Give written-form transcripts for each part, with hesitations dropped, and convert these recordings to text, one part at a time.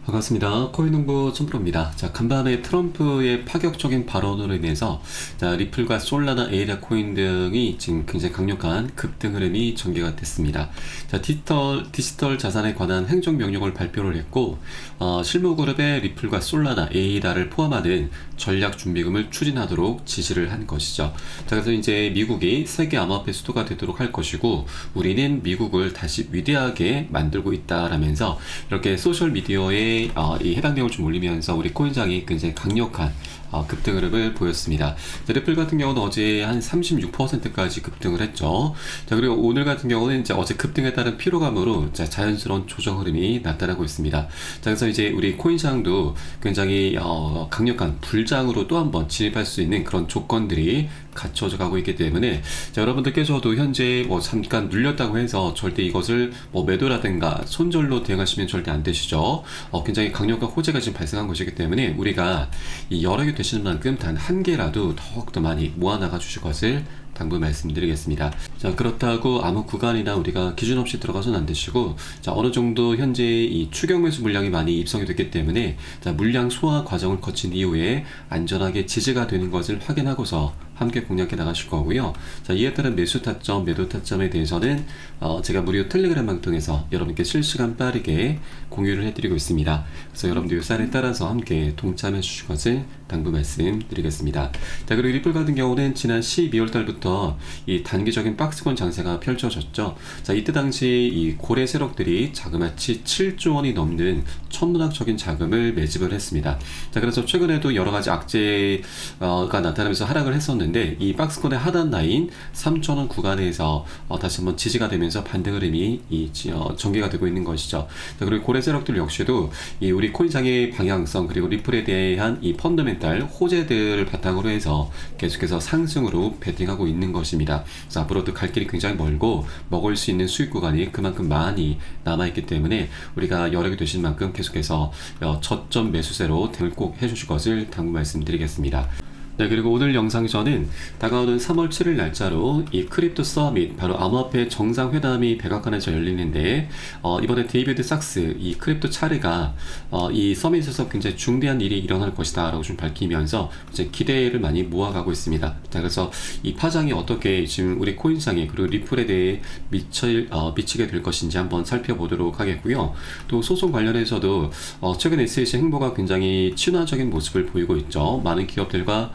반갑습니다. 코인농부 촌프로입니다. 자, 간밤에 트럼프의 파격적인 발언으로 인해서 리플과 솔라나, 에이다 코인 등이 지금 굉장히 강력한 급등 흐름이 전개가 됐습니다. 자, 디지털 자산에 관한 행정명령을 발표를 했고, 실무그룹의 리플과 솔라나, 에이다를 포함하는 전략 준비금을 추진하도록 지시를 한 것이죠. 자, 그래서 이제 미국이 세계 암호화폐 수도가 되도록 할 것이고, 우리는 미국을 다시 위대하게 만들고 있다라면서 이렇게 소셜 미디어에 이 해당 내용을 좀 올리면서 우리 코인장이 굉장히 강력한 급등 흐름을 보였습니다. 자, 리플 같은 경우는 어제 한 36%까지 급등을 했죠. 자, 그리고 오늘 같은 경우는 이제 어제 급등에 따른 피로감으로 자연스러운 조정 흐름이 나타나고 있습니다. 자, 그래서 이제 우리 코인시장도 굉장히 강력한 불장으로 또 한 번 진입할 수 있는 그런 조건들이 갖춰져 가고 있기 때문에, 자, 여러분들께서도 현재 잠깐 눌렸다고 해서 절대 이것을 매도라든가 손절로 대응하시면 절대 안 되시죠. 굉장히 강력한 호재가 지금 발생한 것이기 때문에 우리가 이 여러 개 되시는 만큼 단 한 개라도 더욱더 많이 모아나가 주실 것을 당부 말씀드리겠습니다. 자, 그렇다고 아무 구간이나 우리가 기준 없이 들어가서는 안 되시고, 자, 어느 정도 현재 이 추격 매수 물량이 많이 입성이 됐기 때문에, 자, 물량 소화 과정을 거친 이후에 안전하게 지지가 되는 것을 확인하고서 함께 공략해 나가실 거고요. 자, 이에 따른 매수 타점, 매도 타점에 대해서는 제가 무료 텔레그램방 통해서 여러분께 실시간 빠르게 공유를 해드리고 있습니다. 그래서 여러분들 이 쌀에 따라서 함께 동참해 주실 것을 당부 말씀드리겠습니다. 자, 그리고 리플 같은 경우는 지난 12월 달부터 이 단기적인 박스권 장세가 펼쳐졌죠. 자, 이때 당시 이 고래 세력들이 자그마치 7조 원이 넘는 천문학적인 자금을 매집을 했습니다. 자, 그래서 최근에도 여러 가지 악재가 나타나면서 하락을 했었는데, 이 박스권의 하단 라인 3,000원 구간에서 다시 한번 지지가 되면서 반등 흐름이 전개가 되고 있는 것이죠. 자, 그리고 고래 세력들 역시도 이 우리 코인장의 방향성, 그리고 리플에 대한 이 펀더멘탈 호재들을 바탕으로 해서 계속해서 상승으로 베팅하고 있는 것입니다. 그래서 앞으로도 갈 길이 굉장히 멀고 먹을 수 있는 수익 구간이 그만큼 많이 남아있기 때문에 우리가 여력이 되신 만큼 계속해서 저점 매수세로 대응을 꼭 해주실 것을 당부 말씀드리겠습니다. 네, 그리고 오늘 영상에서는 다가오는 3월 7일 날짜로 이 크립토 서밋, 바로 암호화폐 정상회담이 백악관에서 열리는데, 이번에 데이비드 sak스, 이 크립토 차르가 이 서밋에서 굉장히 중대한 일이 일어날 것이다 라고 좀 밝히면서 이제 기대를 많이 모아가고 있습니다. 자, 그래서 이 파장이 어떻게 지금 우리 코인시장에 그리고 리플에 대해 미치게 될 것인지 한번 살펴보도록 하겠고요. 또 소송 관련해서도 최근 SEC 행보가 굉장히 친화적인 모습을 보이고 있죠. 많은 기업들과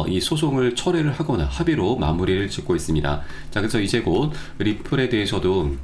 이 소송을 철회를 하거나 합의로 마무리를 짓고 있습니다. 자, 그래서 이제 곧 리플에 대해서도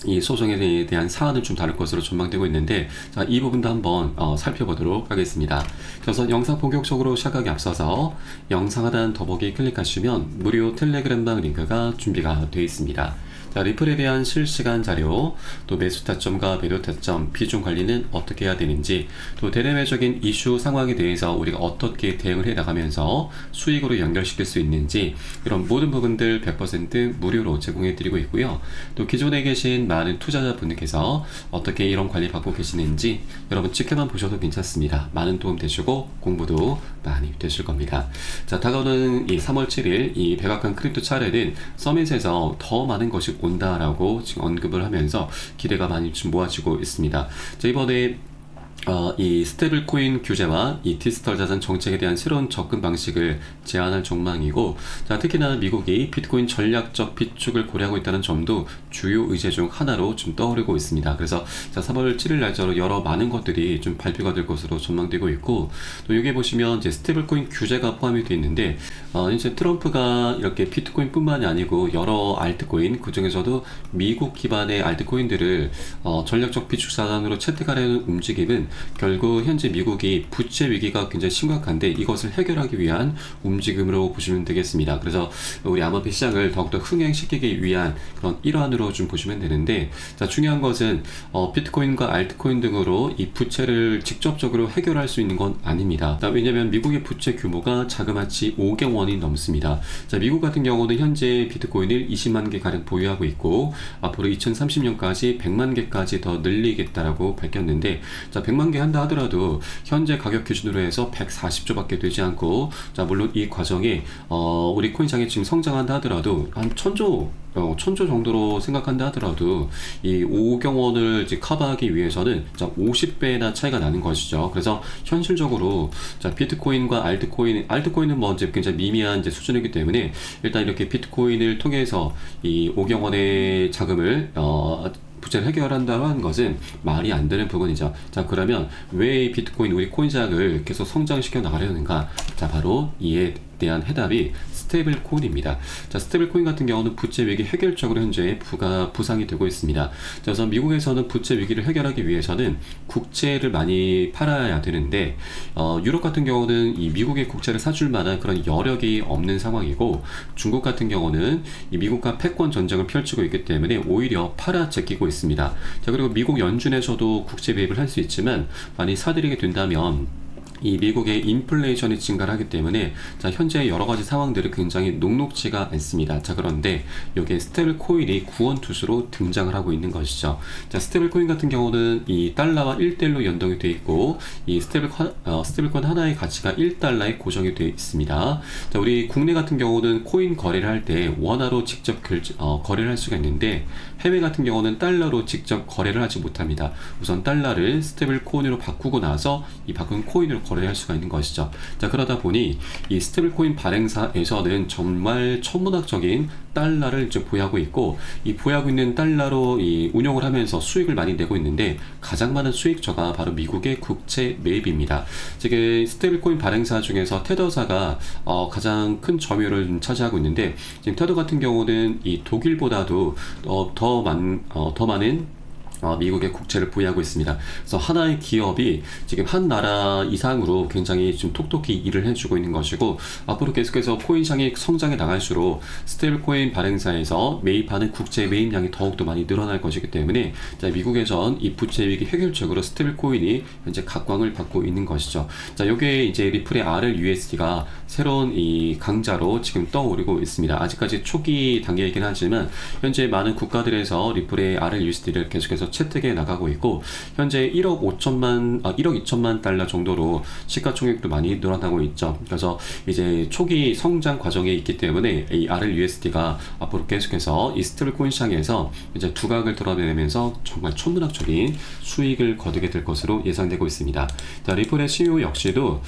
이 소송에 대한 사안을 좀 다룰 것으로 전망되고 있는데, 자, 이 부분도 한번 살펴보도록 하겠습니다. 그래서 영상 본격적으로 시작하기 앞서서 영상 하단 더보기 클릭하시면 무료 텔레그램방 링크가 준비가 되어 있습니다. 자, 리플에 대한 실시간 자료, 또 매수 타점과 매도 타점, 비중 관리는 어떻게 해야 되는지, 또 대내외적인 이슈 상황에 대해서 우리가 어떻게 대응을 해 나가면서 수익으로 연결시킬 수 있는지, 이런 모든 부분들 100% 무료로 제공해 드리고 있고요. 또 기존에 계신 많은 투자자분들께서 어떻게 이런 관리 받고 계시는지 여러분 지켜만 보셔도 괜찮습니다. 많은 도움 되시고 공부도 많이 되실 겁니다. 자, 다가오는 이 3월 7일 이 백악관 크립토 차례는 서밋에서 더 많은 것이 온다라고 지금 언급을 하면서 기대가 많이 좀 모아지고 있습니다. 자, 이번에 이 스테이블 코인 규제와 이 디지털 자산 정책에 대한 새로운 접근 방식을 제안할 전망이고, 자, 특히나 미국이 비트코인 전략적 비축을 고려하고 있다는 점도 주요 의제 중 하나로 좀 떠오르고 있습니다. 그래서 자, 3월 7일 날짜로 여러 많은 것들이 좀 발표가 될 것으로 전망되고 있고, 또 여기 보시면 이제 스테이블 코인 규제가 포함이 되어 있는데, 이제 트럼프가 이렇게 비트코인 뿐만이 아니고 여러 알트코인, 그 중에서도 미국 기반의 알트코인들을 전략적 비축 자산으로 채택하려는 움직임은 결국 현재 미국이 부채 위기가 굉장히 심각한데 이것을 해결하기 위한 움직임으로 보시면 되겠습니다. 그래서 우리 암호화폐 시장을 더욱더 흥행시키기 위한 그런 일환으로 좀 보시면 되는데, 자, 중요한 것은 비트코인과 알트코인 등으로 이 부채를 직접적으로 해결할 수 있는 건 아닙니다. 왜냐하면 미국의 부채 규모가 자그마치 5개 원이 넘습니다. 자, 미국 같은 경우는 현재 비트코인을 20만 개 가량 보유하고 있고 앞으로 2030년까지 100만 개까지 더 늘리겠다라고 밝혔는데, 자, 100만 100만 개 한다 하더라도 현재 가격 기준으로 해서 140조밖에 되지 않고, 자 물론 이 과정에 우리 코인장이 지금 성장한다 하더라도 한 1000조 정도로 생각한다 하더라도 이 5경 원을 이제 커버하기 위해서는 50배나 차이가 나는 것이죠. 그래서 현실적으로 자 비트코인과 알트코인은 뭐 이제 굉장히 미미한 이제 수준이기 때문에 일단 이렇게 비트코인을 통해서 이 5경 원의 자금을 부채를 해결한다는 것은 말이 안 되는 부분이죠. 자 그러면 왜 이 비트코인 우리 코인장을 계속 성장시켜 나가려는가? 자 바로 이에 대한 해답이 스테이블 코인입니다. 자, 스테이블 코인 같은 경우는 부채 위기 해결적으로 현재 부상이 되고 있습니다. 그래서 미국에서는 부채 위기를 해결하기 위해서는 국채를 많이 팔아야 되는데, 유럽 같은 경우는 이 미국의 국채를 사줄 만한 그런 여력이 없는 상황이고, 중국 같은 경우는 이 미국과 패권 전쟁을 펼치고 있기 때문에 오히려 팔아 제끼고 있습니다. 자, 그리고 미국 연준에서도 국채 매입을 할 수 있지만 많이 사들이게 된다면 이 미국의 인플레이션이 증가를 하기 때문에 자 현재 여러가지 상황들이 굉장히 녹록지가 않습니다. 자 그런데 여기에 스테이블 코인이 구원투수로 등장을 하고 있는 것이죠. 자 스테이블 코인 같은 경우는 이 달러와 1대1로 연동이 되어 있고, 이 스테이블 코인 하나의 가치가 1달러에 고정이 되어 있습니다. 자 우리 국내 같은 경우는 코인 거래를 할 때 원화로 직접 거래를 할 수가 있는데, 해외 같은 경우는 달러로 직접 거래를 하지 못합니다. 우선 달러를 스테이블 코인으로 바꾸고 나서 이 바꾼 코인으로 거래할 수가 있는 것이죠. 자 그러다 보니 이 스테이블 코인 발행사에서는 정말 천문학적인 달러를 이제 보유하고 있고, 이 보유하고 있는 달러로 이 운용을 하면서 수익을 많이 내고 있는데, 가장 많은 수익처가 바로 미국의 국채 매입입니다. 지금 스테이블 코인 발행사 중에서 테더사가 가장 큰 점유율을 차지하고 있는데, 지금 테더 같은 경우는 이 독일보다도 더 많은 미국의 국채를 보유하고 있습니다. 그래서 하나의 기업이 지금 한 나라 이상으로 굉장히 좀 톡톡히 일을 해주고 있는 것이고, 앞으로 계속해서 코인시장이 성장해 나갈수록 스테이블 코인 발행사에서 매입하는 국채 매입량이 더욱더 많이 늘어날 것이기 때문에 자 미국에선 이 부채 위기 해결적으로 스테이블 코인이 현재 각광을 받고 있는 것이죠. 자 요게 이제 리플의 RLUSD가 새로운 이 강자로 지금 떠오르고 있습니다. 아직까지 초기 단계이긴 하지만 현재 많은 국가들에서 리플의 RLUSD를 계속해서 채택해 나가고 있고, 현재 1억 2천만 달러 정도로 시가총액도 많이 늘어나고 있죠. 그래서 이제 초기 성장 과정에 있기 때문에 이 RLUSD가 앞으로 계속해서 이 스테이블 코인 시장에서 이제 두각을 드러내면서 정말 천문학적인 수익을 거두게 될 것으로 예상되고 있습니다. 자, 리플의 CEO 역시도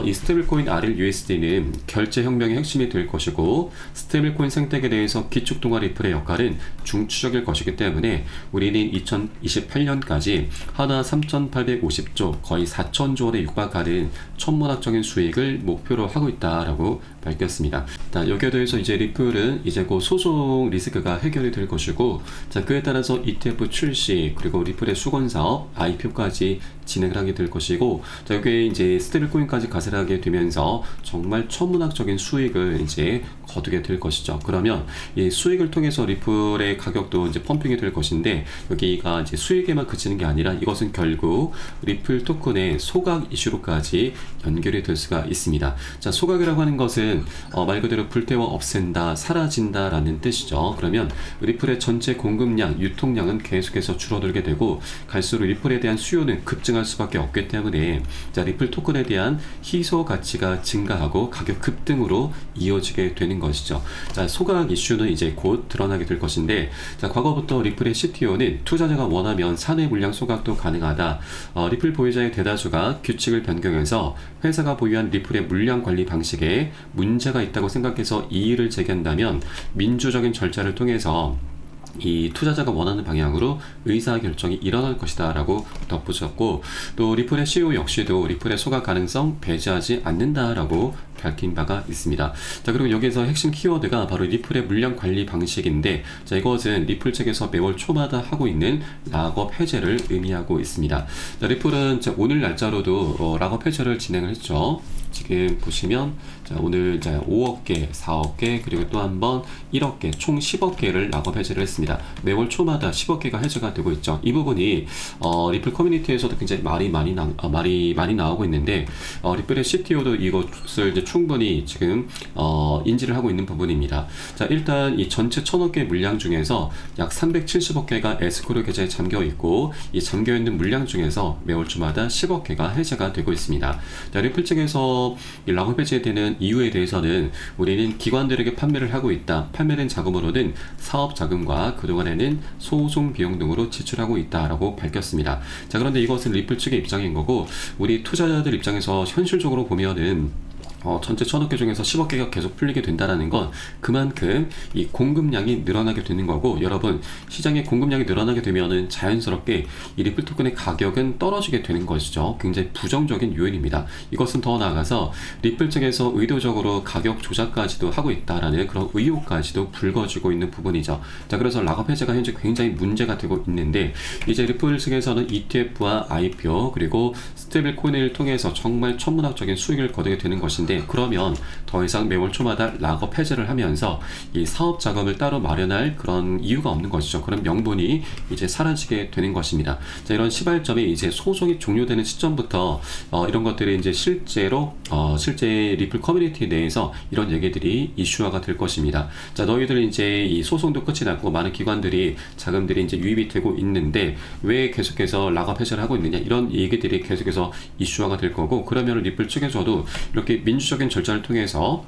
이 스테이블 코인 RLUSD는 결제 혁명의 핵심이 될 것이고, 스테이블 코인 생태계에 대해서 기축통화 리플의 역할은 중추적일 것이기 때문에 우리는 2028년까지 하나 3,850조, 거의 4,000조 원에 육박하는 천문학적인 수익을 목표로 하고 있다라고 밝혔습니다. 자, 여기에 대해서 이제 리플은 이제 곧 소송 리스크가 해결이 될 것이고, 자, 그에 따라서 ETF 출시, 그리고 리플의 수건 사업, IPO까지 진행을 하게 될 것이고, 자, 여기에 이제 스테이블 코인까지 가세하게 되면서 정말 천문학적인 수익을 이제 거두게 될 것이죠. 그러면 이 수익을 통해서 리플의 가격도 이제 펌핑이 될 것인데, 여기가 이제 수익에만 그치는 게 아니라 이것은 결국 리플 토큰의 소각 이슈로까지 연결이 될 수가 있습니다. 자, 소각이라고 하는 것은 말 그대로 불태워 없앤다, 사라진다 라는 뜻이죠. 그러면 리플의 전체 공급량, 유통량은 계속해서 줄어들게 되고, 갈수록 리플에 대한 수요는 급증할 수밖에 없기 때문에 자, 리플 토큰에 대한 희소 가치가 증가하고 가격 급등으로 이어지게 되는 것이죠. 자, 소각 이슈는 이제 곧 드러나게 될 것인데, 자, 과거부터 리플의 CTO는 투자자가 원하면 사내 물량 소각도 가능하다. 리플 보유자의 대다수가 규칙을 변경해서 회사가 보유한 리플의 물량 관리 방식에 문제가 있다고 생각해서 이의를 제기한다면 민주적인 절차를 통해서 이 투자자가 원하는 방향으로 의사결정이 일어날 것이다 라고 덧붙였고, 또 리플의 CEO 역시도 리플의 소각 가능성 배제하지 않는다 라고 밝힌 바가 있습니다. 자, 그리고 여기서 핵심 키워드가 바로 리플의 물량 관리 방식인데, 자, 이것은 리플 측에서 매월 초마다 하고 있는 락업 해제를 의미하고 있습니다. 자, 리플은 오늘 날짜로도 락업 해제를 진행을 했죠. 지금 보시면 자, 오늘 자, 5억 개, 4억 개, 그리고 또 한 번 1억 개, 총 10억 개를 락업 해제를 했습니다. 매월 초마다 10억 개가 해제가 되고 있죠. 이 부분이 리플 커뮤니티에서도 굉장히 말이 많이 나오고 있는데 리플의 CTO도 이것을 이제 충분히 지금 인지를 하고 있는 부분입니다. 자, 일단 이 전체 1000억 개 물량 중에서 약 370억 개가 에스크로 계좌에 잠겨 있고, 이 잠겨 있는 물량 중에서 매월 초마다 10억 개가 해제가 되고 있습니다. 자, 리플 측에서 이 락업 해제되는 이유에 대해서는 우리는 기관들에게 판매를 하고 있다. 판매된 자금으로는 사업 자금과 그동안에는 소송 비용 등으로 지출하고 있다라고 밝혔습니다. 자, 그런데 이것은 리플 측의 입장인 거고, 우리 투자자들 입장에서 현실적으로 보면은 전체 1000억 개 중에서 10억 개가 계속 풀리게 된다는 건 그만큼 이 공급량이 늘어나게 되는 거고, 여러분, 시장의 공급량이 늘어나게 되면은 자연스럽게 이 리플 토큰의 가격은 떨어지게 되는 것이죠. 굉장히 부정적인 요인입니다. 이것은 더 나아가서 리플 측에서 의도적으로 가격 조작까지도 하고 있다라는 그런 의혹까지도 불거지고 있는 부분이죠. 자, 그래서 락업 해제가 현재 굉장히 문제가 되고 있는데, 이제 리플 측에서는 ETF와 IPO 그리고 스테이블 코인을 통해서 정말 천문학적인 수익을 거두게 되는 것인데, 그러면 더 이상 매월 초마다 락업 해제를 하면서 이 사업 자금을 따로 마련할 그런 이유가 없는 것이죠. 그럼 명분이 이제 사라지게 되는 것입니다. 자, 이런 시발점에 이제 소송이 종료되는 시점부터 이런 것들이 이제 실제로 실제 리플 커뮤니티 내에서 이런 얘기들이 이슈화가 될 것입니다. 자, 너희들 이제 이 소송도 끝이 났고 많은 기관들이 자금들이 이제 유입이 되고 있는데 왜 계속해서 락업 해제를 하고 있느냐, 이런 얘기들이 계속해서 이슈화가 될 거고, 그러면 리플 측에서도 이렇게 민주적인 절차를 통해서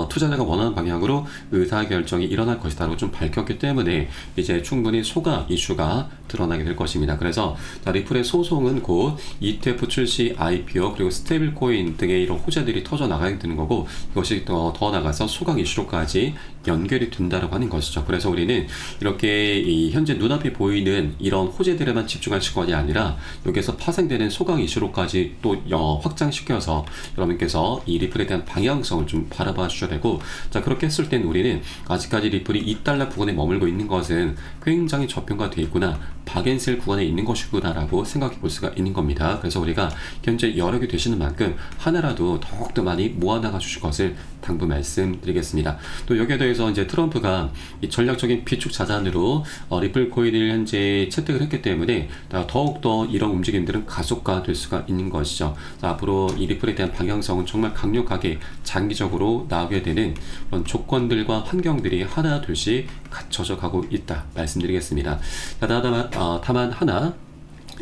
투자자가 원하는 방향으로 의사결정이 일어날 것이다 라고 좀 밝혔기 때문에 이제 충분히 소가 이슈가 드러나게 될 것입니다. 그래서 리플의 소송은 곧 ETF 출시, IPO 그리고 스테이블 코인 등의 이런 호재들이 터져 나가게 되는 거고, 이것이 더 나가서 소강 이슈로까지 연결이 된다라고 하는 것이죠. 그래서 우리는 이렇게 이 현재 눈앞에 보이는 이런 호재들에만 집중할 시간이 아니라 여기에서 파생되는 소강 이슈로까지 또 확장시켜서 여러분께서 이 리플에 대한 방향성을 좀 바라봐 주셔야 되고, 자, 그렇게 했을 땐 우리는 아직까지 리플이 2달러 구간에 머물고 있는 것은 굉장히 저평가되어 있구나, 박앤셀 구간에 있는 것이구나 라고 생각해 볼 수가 있는 겁니다. 그래서 우리가 현재 여력이 되시는 만큼 하나라도 더욱더 많이 모아나가 주실 것을 당부 말씀드리겠습니다. 또 여기에 대해서 이제 트럼프가 이 전략적인 비축 자산으로 리플 코인을 현재 채택을 했기 때문에 더욱더 이런 움직임들은 가속화될 수가 있는 것이죠. 자, 앞으로 이 리플에 대한 방향성은 정말 강력하게 장기적으로 나오게 되는 그런 조건들과 환경들이 하나 둘씩 갖춰져 가고 있다 말씀드리겠습니다. 자, 다만 하나,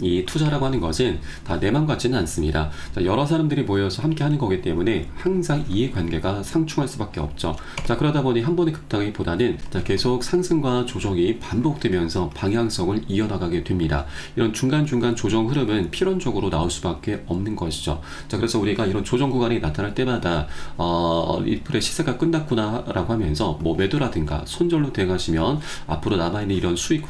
이 투자라고 하는 것은 다 내 맘 같지는 않습니다. 자, 여러 사람들이 모여서 함께 하는 거기 때문에 항상 이해관계가 상충할 수밖에 없죠. 자, 그러다 보니 한 번의 급등보다는 계속 상승과 조정이 반복되면서 방향성을 이어나가게 됩니다. 이런 중간중간 조정 흐름은 필연적으로 나올 수밖에 없는 것이죠. 자, 그래서 우리가 이런 조정 구간이 나타날 때마다 리플의 시세가 끝났구나 라고 하면서 뭐 매도라든가 손절로 대응하시면 앞으로 남아있는 이런 수익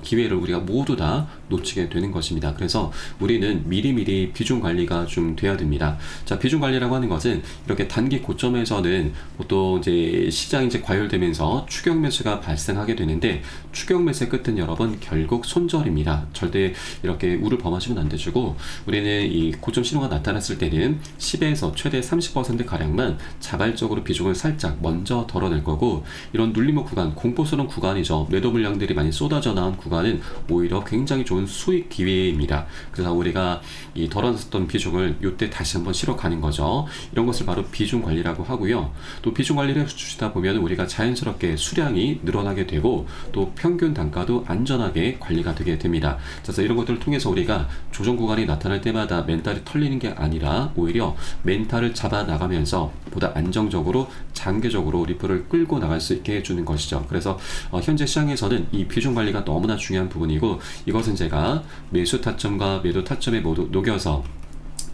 기회를 우리가 모두 다 놓치게 되는 것입니다. 그래서 우리는 미리미리 비중 관리가 좀 돼야 됩니다. 자, 비중 관리라고 하는 것은 이렇게 단기 고점에서는 보통 이제 시장이 이제 과열되면서 추격 매수가 발생하게 되는데, 추격 매수의 끝은 여러분 결국 손절입니다. 절대 이렇게 우를 범하시면 안 되시고, 우리는 이 고점 신호가 나타났을 때는 10에서 최대 30% 가량만 자발적으로 비중을 살짝 먼저 덜어낼 거고, 이런 눌림목 구간, 공포스러운 구간이죠. 매도 물량들이 많이 쏟아져 나온 구간은 오히려 굉장히 좋은 수익 기회입니다. 그래서 우리가 이 덜어놨던 비중을 이때 다시 한번 실어가는 거죠. 이런 것을 바로 비중 관리라고 하고요. 또 비중 관리를 해주시다 보면 우리가 자연스럽게 수량이 늘어나게 되고, 또 평균 단가도 안전하게 관리가 되게 됩니다. 그래서 이런 것들을 통해서 우리가 조정 구간이 나타날 때마다 멘탈이 털리는 게 아니라 오히려 멘탈을 잡아 나가면서 보다 안정적으로 장기적으로 리플을 끌고 나갈 수 있게 해주는 것이죠. 그래서 현재 시장에서는 이 비중 관리가 너무나 중요한 부분이고, 이것은 제가 매수 타점과 매도 타점에 모두 녹여서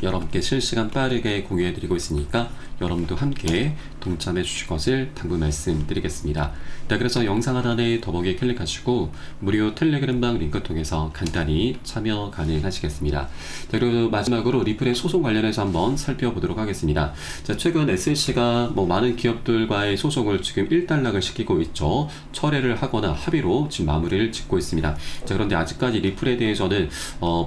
여러분께 실시간 빠르게 공유해드리고 있으니까 여러분도 함께 동참해 주실 것을 당부 말씀드리겠습니다. 네, 그래서 영상 하단에 더보기 클릭하시고 무료 텔레그램방 링크 통해서 간단히 참여 가능하시겠습니다. 자, 그리고 마지막으로 리플의 소송 관련해서 한번 살펴보도록 하겠습니다. 자, 최근 SEC가 많은 기업들과의 소송을 지금 일단락을 시키고 있죠. 철회를 하거나 합의로 지금 마무리를 짓고 있습니다. 자, 그런데 아직까지 리플에 대해서는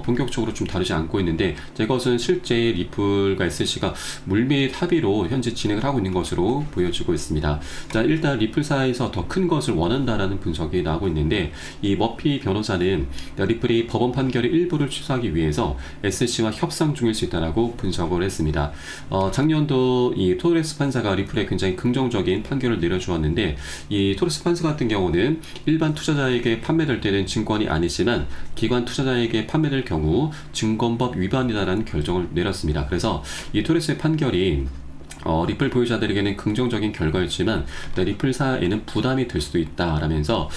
본격적으로 좀 다루지 않고 있는데, 자, 이것은 실제 실제 리플과 SC가 물밑 합의로 현재 진행을 하고 있는 것으로 보여지고 있습니다. 자, 일단 리플사에서 더 큰 것을 원한다라는 분석이 나오고 있는데, 이 머피 변호사는 리플이 법원 판결의 일부를 취소하기 위해서 SC와 협상 중일 수 있다라고 분석을 했습니다. 작년도 이 토레스 판사가 리플에 굉장히 긍정적인 판결을 내려주었는데, 이 토레스 판사 같은 경우는 일반 투자자에게 판매될 때는 증권이 아니지만 기관 투자자에게 판매될 경우 증권법 위반이다라는 결정을 내렸습니다. 그래서 이 토레스의 판결이 리플 보유자들에게는 긍정적인 결과였지만 리플사에는 부담이 될 수도 있다라면서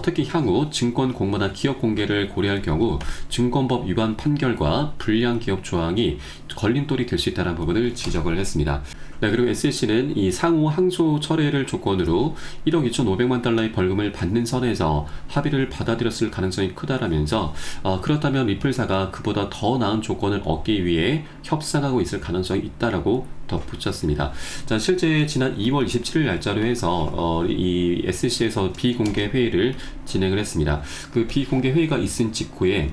특히 향후 증권 공모나 기업 공개를 고려할 경우 증권법 위반 판결과 불리한 기업 조항이 걸림돌이 될 수 있다는 부분을 지적을 했습니다. 네, 그리고 SC는 이 상호 항소 철회를 조건으로 1억 2,500만 달러의 벌금을 받는 선에서 합의를 받아들였을 가능성이 크다라면서 그렇다면 리플사가 그보다 더 나은 조건을 얻기 위해 협상하고 있을 가능성이 있다라고 덧붙였습니다. 자, 실제 지난 2월 27일 날짜로 해서 이 SC에서 비공개 회의를 진행을 했습니다. 그 비공개 회의가 있은 직후에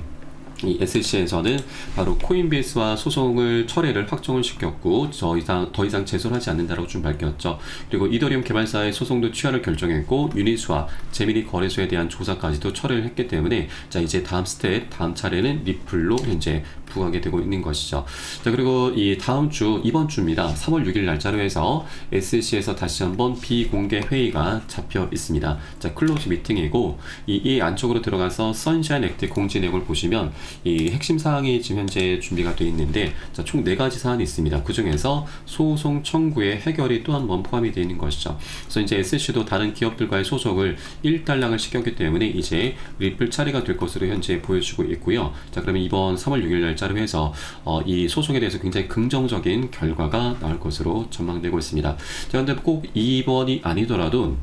이 SC에서는 바로 코인베이스와 소송을 철회를 확정을 시켰고 더 이상 제소를 하지 않는다라고 좀 밝혔죠. 그리고 이더리움 개발사의 소송도 취하를 결정했고 유니스와 제미니 거래소에 대한 조사까지도 철회를 했기 때문에 자, 이제 다음 스텝, 다음 차례는 리플로 현재 부각이 되고 있는 것이죠. 자, 그리고 이 다음 주, 이번 주입니다. 3월 6일 날짜로 해서 SC에서 다시 한번 비공개 회의가 잡혀 있습니다. 자, 클로즈 미팅이고 이 안쪽으로 들어가서 선샤인 액트 공지 내용을 보시면 이 핵심 사항이 지금 현재 준비가 되어 있는데, 자, 총 4가지 사안이 있습니다. 그 중에서 소송 청구의 해결이 또 한 번 포함이 되어 있는 것이죠. 그래서 이제 SC도 다른 기업들과의 소송을 일단락을 시켰기 때문에 이제 리플 차례가 될 것으로 현재 보여지고 있고요. 자, 그러면 이번 3월 6일 날짜로 해서 이 소송에 대해서 굉장히 긍정적인 결과가 나올 것으로 전망되고 있습니다. 자, 그런데 꼭 이번이 아니더라도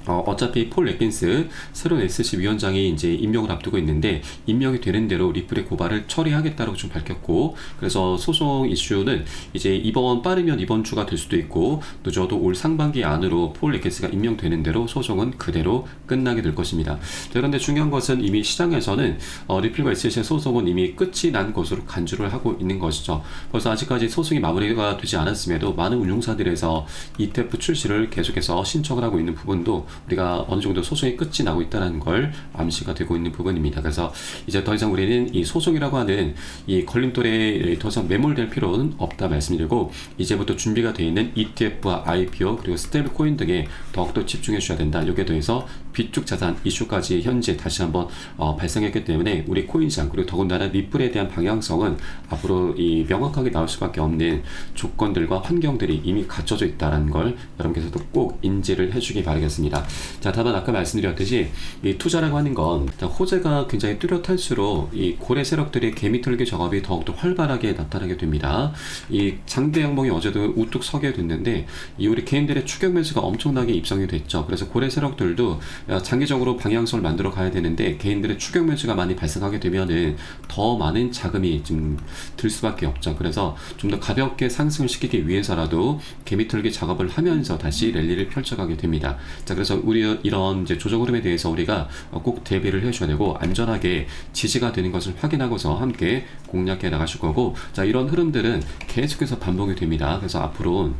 어차피 폴 레킨스 새로운 SC 위원장이 이제 임명을 앞두고 있는데 임명이 되는 대로 리플의 고발을 처리하겠다고 좀 밝혔고, 그래서 소송 이슈는 이제 빠르면 이번 주가 될 수도 있고 늦어도 올 상반기 안으로 폴 레킨스가 임명되는 대로 소송은 그대로 끝나게 될 것입니다. 자, 그런데 중요한 것은 이미 시장에서는 리플과 SC의 소송은 이미 끝이 난 것으로 간주를 하고 있는 것이죠. 그래서 아직까지 소송이 마무리가 되지 않았음에도 많은 운용사들에서 ETF 출시를 계속해서 신청을 하고 있는 부분도 우리가 어느 정도 소송이 끝이 나고 있다는 걸 암시가 되고 있는 부분입니다. 그래서 이제 더 이상 우리는 이 소송이라고 하는 이 걸림돌에 더 이상 매몰될 필요는 없다 말씀드리고, 이제부터 준비가 되어 있는 ETF와 IPO 그리고 스테이블 코인 등에 더욱더 집중해 주셔야 된다. 여기에 더해서 비축 자산 이슈까지 현재 다시 한번 발생했기 때문에 우리 코인 시장 그리고 더군다나 리플에 대한 방향성은 앞으로 이 명확하게 나올 수밖에 없는 조건들과 환경들이 이미 갖춰져 있다는 걸 여러분께서도 꼭 인지를 해주기 바라겠습니다. 자, 다만 아까 말씀드렸듯이 이 투자라고 하는 건 호재가 굉장히 뚜렷할수록 이 고래 세력들의 개미 털기 작업이 더욱더 활발하게 나타나게 됩니다. 이 장대 양봉이 어제도 우뚝 서게 됐는데 이 우리 개인들의 추격 매수가 엄청나게 입성이 됐죠. 그래서 고래 세력들도 장기적으로 방향성을 만들어 가야 되는데 개인들의 추격 매수가 많이 발생하게 되면은 더 많은 자금이 좀 들 수밖에 없죠. 그래서 좀 더 가볍게 상승을 시키기 위해서라도 개미 털기 작업을 하면서 다시 랠리를 펼쳐가게 됩니다. 자, 그래서 우리 이런 이제 조정 흐름에 대해서 우리가 꼭 대비를 해줘야 되고 안전하게 지지가 되는 것을 확인하고서 함께 공략해 나가실 거고, 자, 이런 흐름들은 계속해서 반복이 됩니다. 그래서 앞으로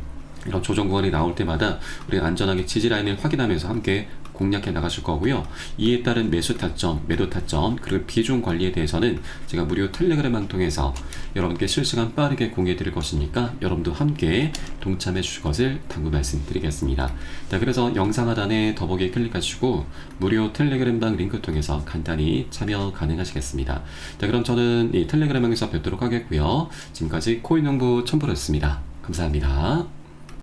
이런 조정 구간이 나올 때마다 우리 안전하게 지지 라인을 확인하면서 함께 공략해 나가실 거고요. 이에 따른 매수 타점, 매도 타점, 그리고 비중 관리에 대해서는 제가 무료 텔레그램을 통해서 여러분께 실시간 빠르게 공유해 드릴 것이니까 여러분도 함께 동참해 주실 것을 당부 말씀드리겠습니다. 자, 그래서 영상 하단에 더보기 클릭하시고 무료 텔레그램방 링크 통해서 간단히 참여 가능하시겠습니다. 자, 그럼 저는 이 텔레그램방에서 뵙도록 하겠고요. 지금까지 코인농부 첨부였습니다. 감사합니다.